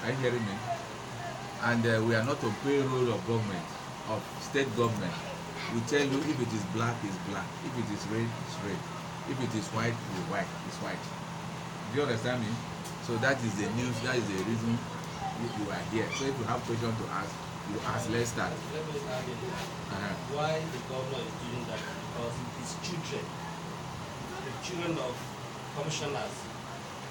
Are you hearing me? And we are not on payroll of government, of state government. We tell you if it is black, it's black. If it is red, it's red. If it is white, it's white. It's white. Do you understand me? So that is the news. That is the reason you are here. So if you have questions to ask, you ask. Let's start. Let me add it. Why the governor is doing that? Because his children, the children of commissioners,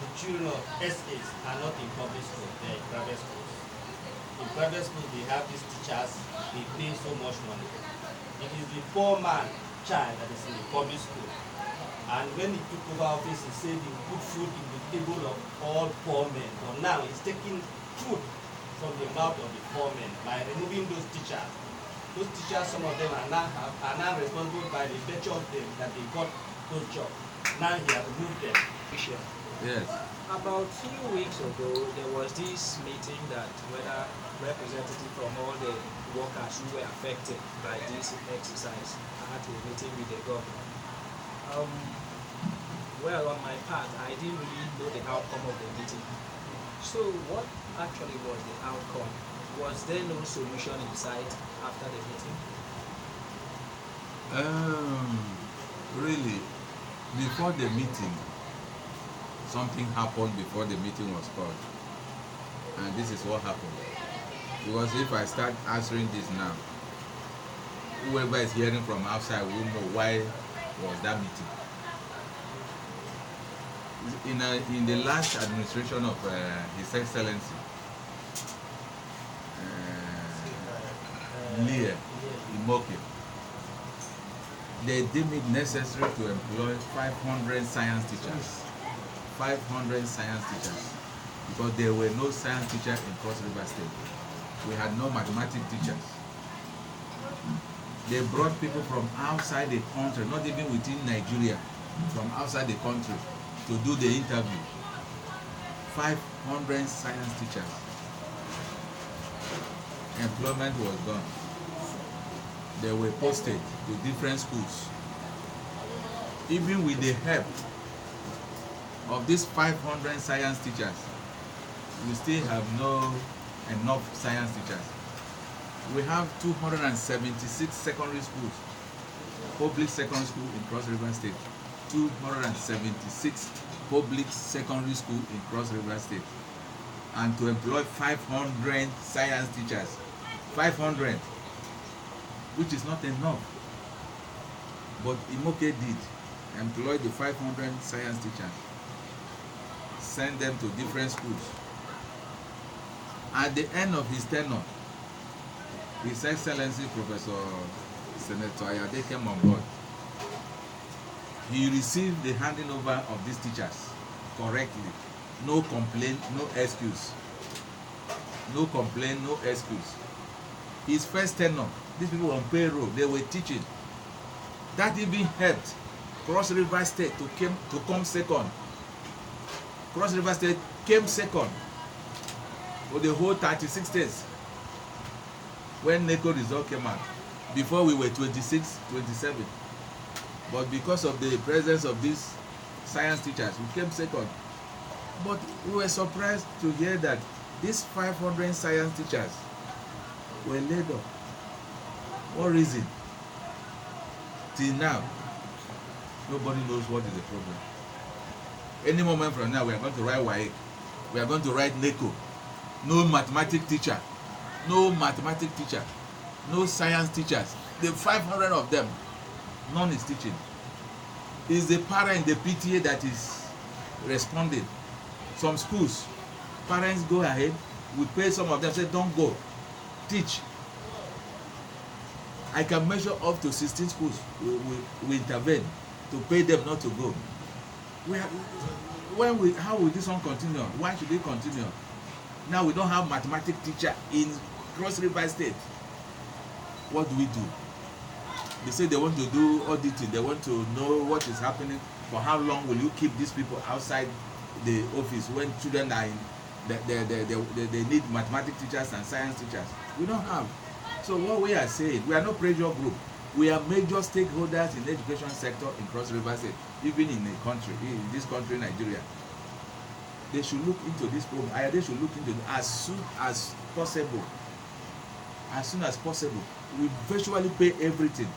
the children of SAs are not in public school, they are in private schools. In private schools, they have these teachers, they pay so much money. It is the poor man child that is in the public school. And when he took over office, he said he would put food in the table of all poor men. But now he's taking food from the mouth of the poor men by removing those teachers. Those teachers, some of them are now responsible by the virtue of them that they got those jobs. Now he has removed them. Yes. About 2 weeks ago, there was this meeting that whether representatives from all the workers who were affected by this exercise had a meeting with the governor. Well, on my part, I didn't really know the outcome of the meeting. So what actually was the outcome? Was there no solution in sight after the meeting? Really, before the meeting, something happened before the meeting was called. And this is what happened. Because if I start answering this now, whoever is hearing from outside will know why was that meeting. In the last administration of His Excellency, Leah Imoke, they deemed it necessary to employ 500 science teachers. 500 science teachers. Because there were no science teachers in Cross River State. We had no mathematics teachers. They brought people from outside the country, not even within Nigeria, from outside the country to do the interview. 500 science teachers. Employment was done. They were posted to different schools. Even with the help of these 500 science teachers, we still have no enough science teachers. We have 276 secondary schools, public secondary school in Cross River State. 276 public secondary school in Cross River State. And to employ 500 science teachers, 500, which is not enough. But Imoke did employ the 500 science teachers, send them to different schools. At the end of his tenure, His Excellency Professor Senator Ayade came on board. He received the handing over of these teachers correctly. No complaint, no excuse. No complaint, no excuse. His first tenure, these people were on payroll, they were teaching. That even helped Cross River State to come second. Cross River State came second for the whole 36 states when NECO result came out. Before we were 26, 27. But because of the presence of these science teachers, we came second. But we were surprised to hear that these 500 science teachers were laid off. What reason? Till now, nobody knows what is the problem. Any moment from now, we are going to write WAEC. We are going to write NECO. No mathematics teacher. No mathematics teacher. No science teachers. The 500 of them, none is teaching. It's the parent, the PTA that is responding. Some schools, parents go ahead, we pay some of them, say don't go, teach. I can measure up to 16 schools we intervene to pay them not to go. How will this one continue? Why should it continue? Now we don't have mathematics teacher in Cross River State. What do we do? They say they want to do auditing, they want to know what is happening. For how long will you keep these people outside the office when children are in, they need mathematics teachers and science teachers? We don't have. So what we are saying, we are no pressure group. We are major stakeholders in the education sector in Cross River State, even in the country, in this country, Nigeria. they should look into this problem. Ayade should look into it as soon as possible. As soon as possible. We virtually pay everything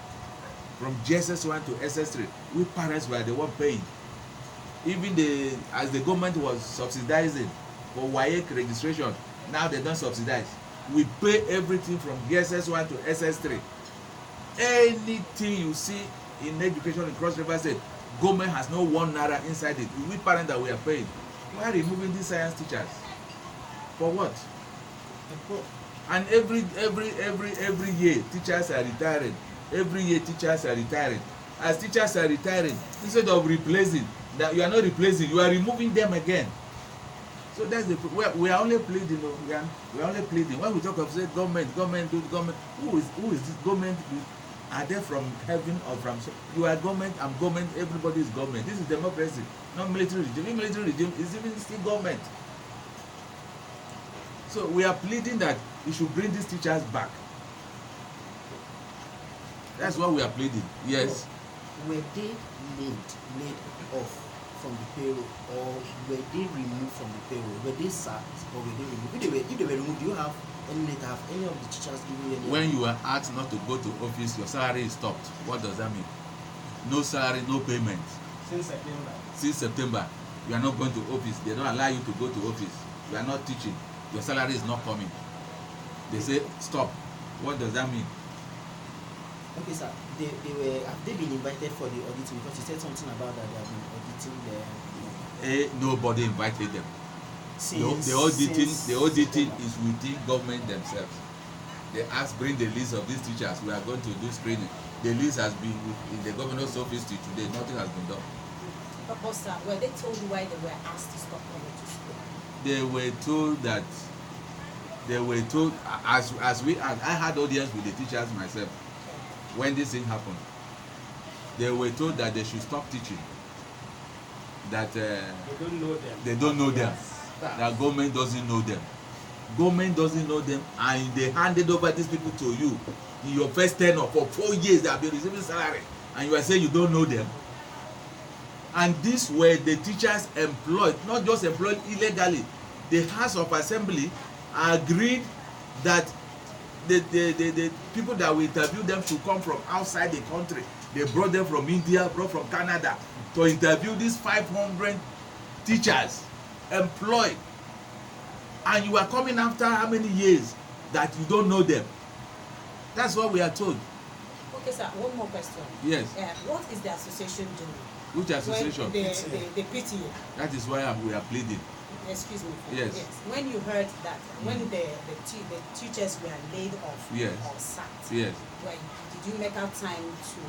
from GSS1 to SS3. We parents were the one paying. Even as the government was subsidizing for WAEC registration, now they don't subsidize. We pay everything from GSS1 to SS3. Anything you see in education in Cross River State, government has no 1 naira inside it. We parents that we are paying. Why are removing these science teachers? For what? And every year teachers are retiring. Every year teachers are retiring. As teachers are retiring, instead of replacing, that you are not replacing, you are removing them again. So that's the we are only pleading. We are only pleading. When we talk of say government, who is this government? Are they from heaven or from? You are government. I'm government. Everybody is government. This is democracy, not military regime. In military regime is even still government. So we are pleading that you should bring these teachers back. That's what we are pleading. Yes. Were they laid off from the payroll, or were they removed from the payroll? Were they sacked or were they removed? If they were removed, do you have any letter? Have any of the teachers given you any? When you are asked not to go to office, your salary is stopped. What does that mean? No salary, no payment. Since September. Since September, you are not going to office. They don't allow you to go to office. You are not teaching. Your salary is not coming. They say stop. What does that mean? Okay, sir. Have they been invited for the auditing? Because you said something about that they have been auditing the. Nobody invited them. The auditing is within government themselves. They ask, bring the list of these teachers. We are going to do screening. The list has been in the governor's office till today. Nothing has been done. But sir, were they told why they were asked to stop coming to school? They were told that. They were told I had audience with the teachers myself. When this thing happened, they were told that they should stop teaching. That they don't know them. They don't know them. Yes. That government doesn't know them. Government doesn't know them, and they handed over these people to you in your first tenure for 4 years. They have been receiving salary, and you are saying you don't know them. And these were the teachers employed, not just employed illegally. The House of Assembly agreed that the people that we interviewed them should come from outside the country. They brought them from India, brought from Canada to interview these 500 teachers employed. And you are coming after how many years that you don't know them? That's what we are told. Okay, sir, one more question. Yes. What is the association doing? Which association? The PTA. That is why we are pleading. Excuse me. Yes. When you heard that, when the teachers were laid off or sacked, yes. Did you make out time to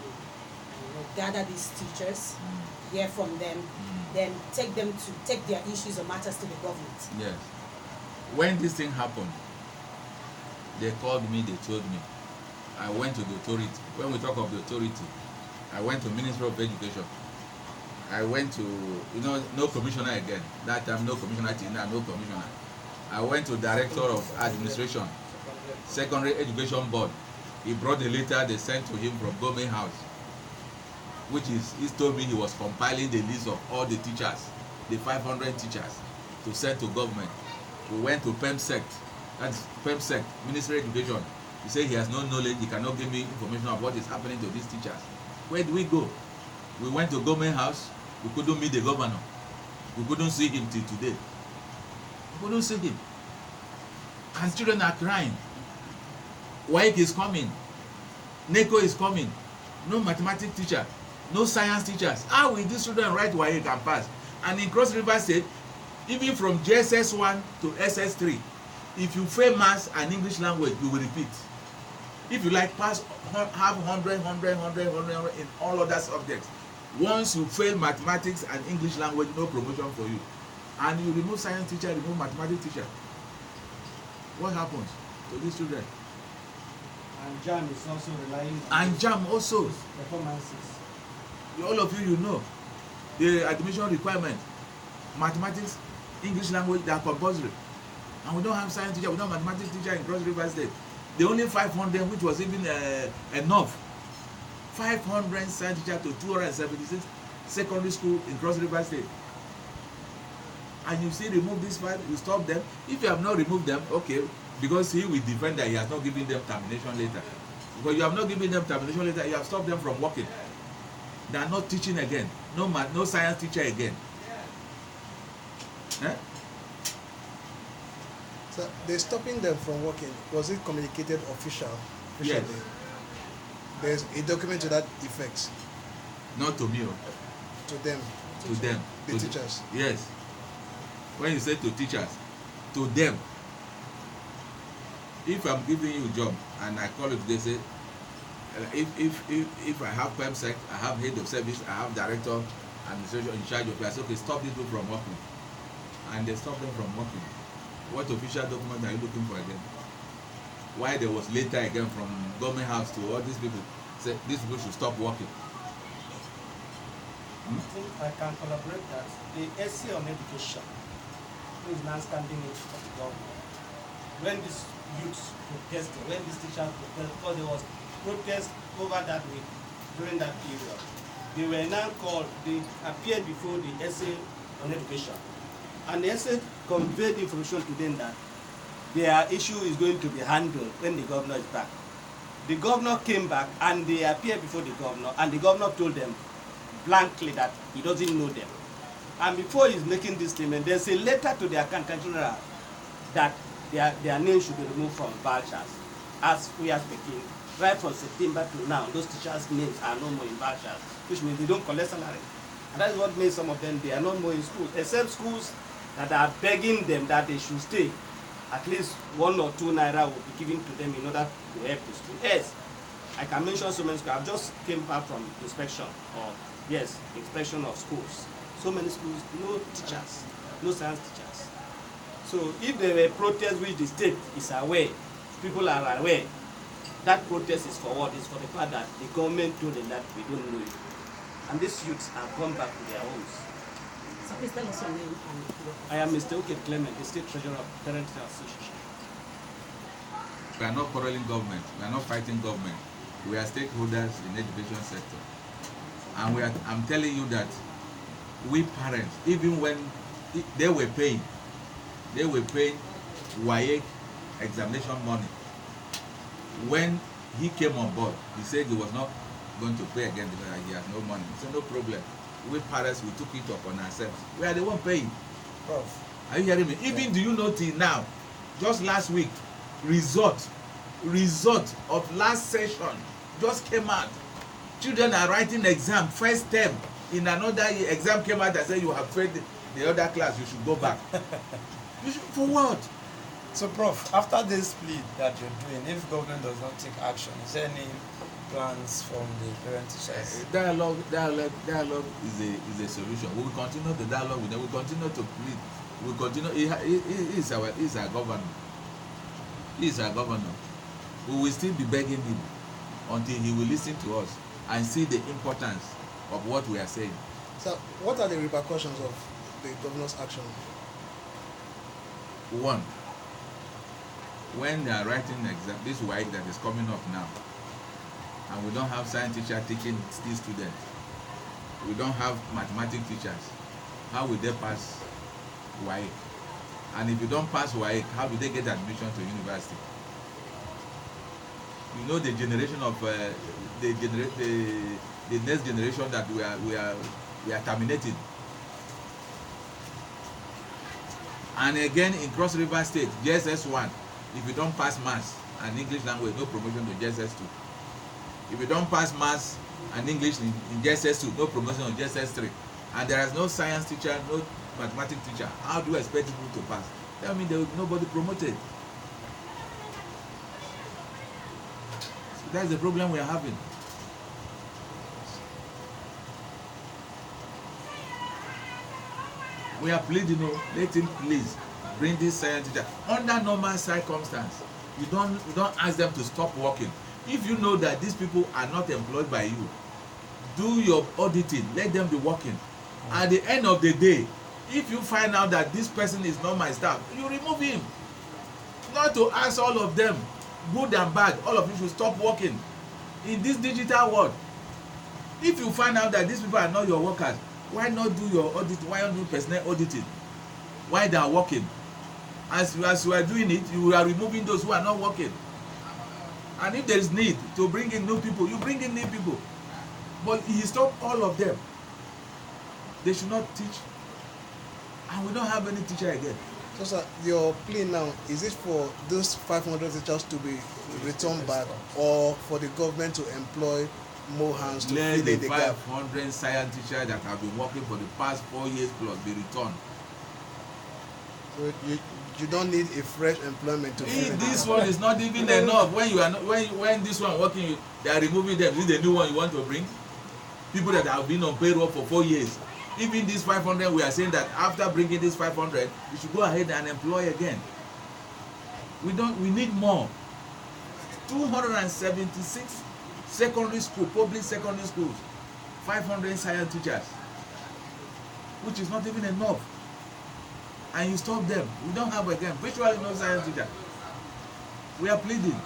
gather these teachers, hear from them, then take their issues or matters to the government? Yes. When this thing happened, they called me, they told me. I went to the authority. When we talk of the authority, I went to Ministry of Education. I went to, no commissioner again. That time, no commissioner, now no commissioner. I went to Director of Administration, Secondary Education Board. He brought the letter they sent to him from Government House, which is, he told me he was compiling the list of all the teachers, the 500 teachers, to send to government. We went to PEMSEC, that's PEMSEC, Ministry of Education. He said he has no knowledge, he cannot give me information of what is happening to these teachers. Where do we go? We went to Government House. We couldn't meet the governor. We couldn't see him till today. We couldn't see him. And children are crying. WAEC is coming. NECO is coming. No mathematics teacher. No science teachers. How will these children write WAEC and pass? And in Cross River State, even from GSS1 to SS3, if you fail maths and English language, you will repeat. If you like pass, have 100 in all other subjects. Once you fail mathematics and English language, no promotion for you. And you remove science teacher, remove mathematics teacher. What happens to these children? And JAM is also relying on JAM also. Performances. All of you know the admission requirement. Mathematics, English language, they are compulsory. And we don't have science teacher, we don't have mathematics teacher in Cross River State. The only 500, which was even enough. 500 science teacher to 276 secondary school in Cross River State. and you say remove this file, you stop them. If you have not removed them, okay, because he will defend that he has not given them termination letter. Because you have not given them termination letter, you have stopped them from working. They are not teaching again. No science teacher again. Eh? So they're stopping them from working. Was it communicated officially? Yes. There's a document to that effect. Not to me. To them. To them. The to teachers. Yes. When you say to teachers, to them. If I'm giving you a job and I call it, they say, if I have PEMSEC, I have head of service, I have director, administration in charge of class, okay, stop these people from working. And they stop them from working. What official document are you looking for again? Why there was later again from government house to all these people say these people should stop working? I think I can collaborate that the essay on education, who is now standing in for the government, when these youths protested, when these teachers protested, because there was protest over that week, during that period, they were now called, they appeared before the essay on education. And the essay conveyed information to them that their issue is going to be handled when the governor is back. The governor came back and they appeared before the governor, and the governor told them blankly that he doesn't know them. And before he's making this statement, there's a letter to the accountant general that their names should be removed from vouchers. As we are speaking, right from September to now, those teachers' names are no more in vouchers, which means they don't collect salary. And that's what made some of them, they are not more in schools, except schools that are begging them that they should stay. At least 1 or 2 naira will be given to them in order to help the school. Yes, I can mention so many schools. I've just came back from inspection, or yes, inspection of schools. So many schools, no teachers, no science teachers. So if there were protests which the state is aware, people are aware, that protest is for what? It's for the fact that the government told them that we don't know you. And these youths have gone back to their homes. So please tell us your name and your I am Mr. Oke Clement, the State Treasurer of Parent Association. We are not quarreling government. We are not fighting government. We are stakeholders in the education sector. And I'm telling you that we parents, even when they were paying WAEC examination money. When he came on board, he said he was not going to pay again because he has no money. He said, no problem. We parents, we took it up on ourselves. We are the one paying. Prof. Are you hearing me? Even do you know till now, just last week, result of last session just came out. Children are writing exam, first term. In another year, exam came out and said you have failed the other class, you should go back. For what? So, Prof, after this plea that you're doing, if government does not take action, is there any plans from the parent teachers? Dialogue is a solution. We will continue the dialogue with them. We will continue to plead. We will continue. He is our governor. He is our governor. We will still be begging him until he will listen to us and see the importance of what we are saying. So, what are the repercussions of the governor's action? One, when they are writing exam, this WAEC that is coming up now, and we don't have science teacher teaching these students, we don't have mathematics teachers, how will they pass WAEC? And if you don't pass WAEC, how will they get admission to university? You know the generation of the next generation that we are terminating. And again in Cross River State, JSS 1, if you don't pass maths and English language, no promotion to JSS 2. If you don't pass maths and English in JSS 2, no promotion to JSS 3. And there is no science teacher, no mathematics teacher. How do you expect people to pass? Tell me there will be nobody promoted. So that's the problem we are having. We are pleading, let him please bring this science teacher. Under normal circumstances, you don't ask them to stop working. If you know that these people are not employed by you, do your auditing, let them be working. At the end of the day, if you find out that this person is not my staff, you remove him. Not to ask all of them, good and bad, all of you should stop working in this digital world. If you find out that these people are not your workers, why not do your audit? Why not do personnel auditing? while they are working. As you are doing it, you are removing those who are not working. And if there is need to bring in new people, you bring in new people. But he stopped all of them. They should not teach. And we don't have any teacher again. So, sir, your plea now, is it for those 500 teachers to be returned back, or for the government to employ more hands to Let fill the in the gap? 500 science teachers that have been working for the past 4 years plus be returned. So you don't need a fresh employment to fill in This the one gap. is not even enough. When you are not, when this one working, they are removing them. This is the new one you want to bring. People that have been on payroll for 4 years. Even this 500, we are saying that after bringing this 500, you should go ahead and employ again. We need more. 276 secondary school, public secondary schools, 500 science teachers, which is not even enough. And you stop them. We don't have again virtually no science teacher. We are pleading.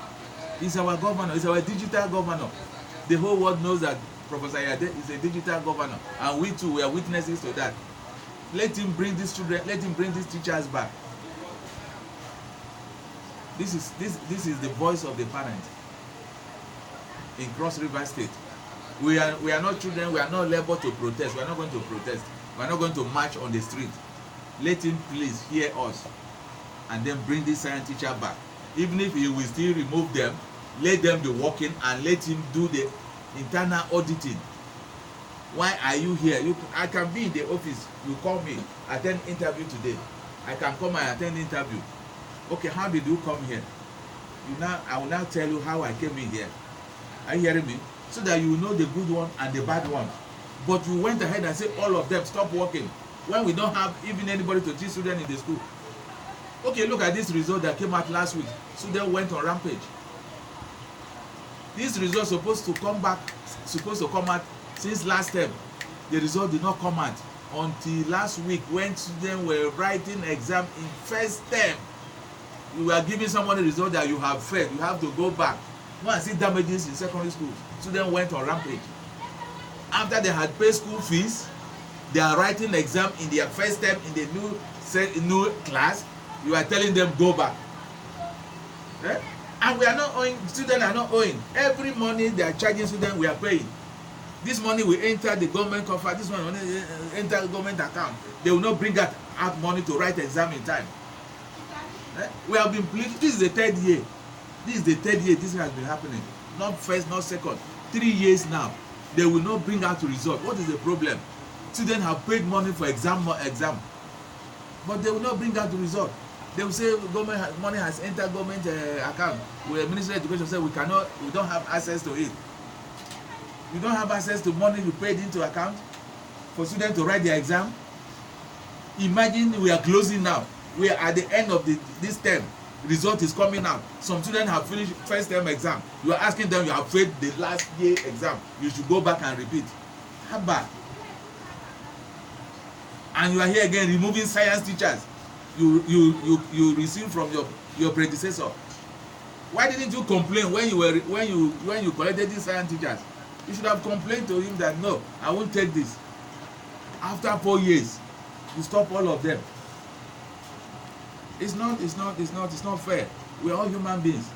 He's our governor. He's our digital governor. The whole world knows that Professor Ayade is a digital governor, and we too, we are witnesses to that. Let him bring these children. Let him bring these teachers back. This is the voice of the parent in Cross River State. We are not children. We are not labeled to protest. We are not going to protest. We are not going to march on the street. Let him please hear us and then bring this science teacher back. Even if he will still remove them, let them be working and let him do the internal auditing. Why are you here? I can be in the office. You call me, attend interview today. I can come and attend interview. Okay, how did you come here? I will now tell you how I came in here. Are you hearing me? So that you know the good one and the bad one. But you went ahead and said all of them stop working when we don't have even anybody to teach students in the school. Okay, look at this result that came out last week. Students went on rampage. This result supposed to come out since last term. The result did not come out until last week when students were writing exam in first term. You were giving someone a result that you have failed. You have to go back. Go and see damages in secondary schools. Students went on rampage. After they had paid school fees, they are writing exam in their first term in the new class. You are telling them go back. Eh? And we are not owing, students are not owing. Every money they are charging students, we are paying. This money will enter the government coffers, this money will enter the government account. They will not bring out money to write exam in time. Eh? We have been pleading, this is the third year. This is the third year this has been happening. Not first, not second. 3 years now. They will not bring out the result. What is the problem? Students have paid money for exam, but they will not bring out the result. They will say government money has entered government account. Where Ministry of Education said we don't have access to it. You don't have access to money you paid into account for students to write their exam. Imagine we are closing now. We are at the end of this term. Result is coming out. Some students have finished first term exam. You are asking them, you have failed the last year exam. You should go back and repeat. How bad? And you are here again removing science teachers you received from your predecessor. Why didn't you complain when you collected these science teachers? You should have complained to him that no, I won't take this. After 4 years, you stop all of them. It's not fair. We are all human beings.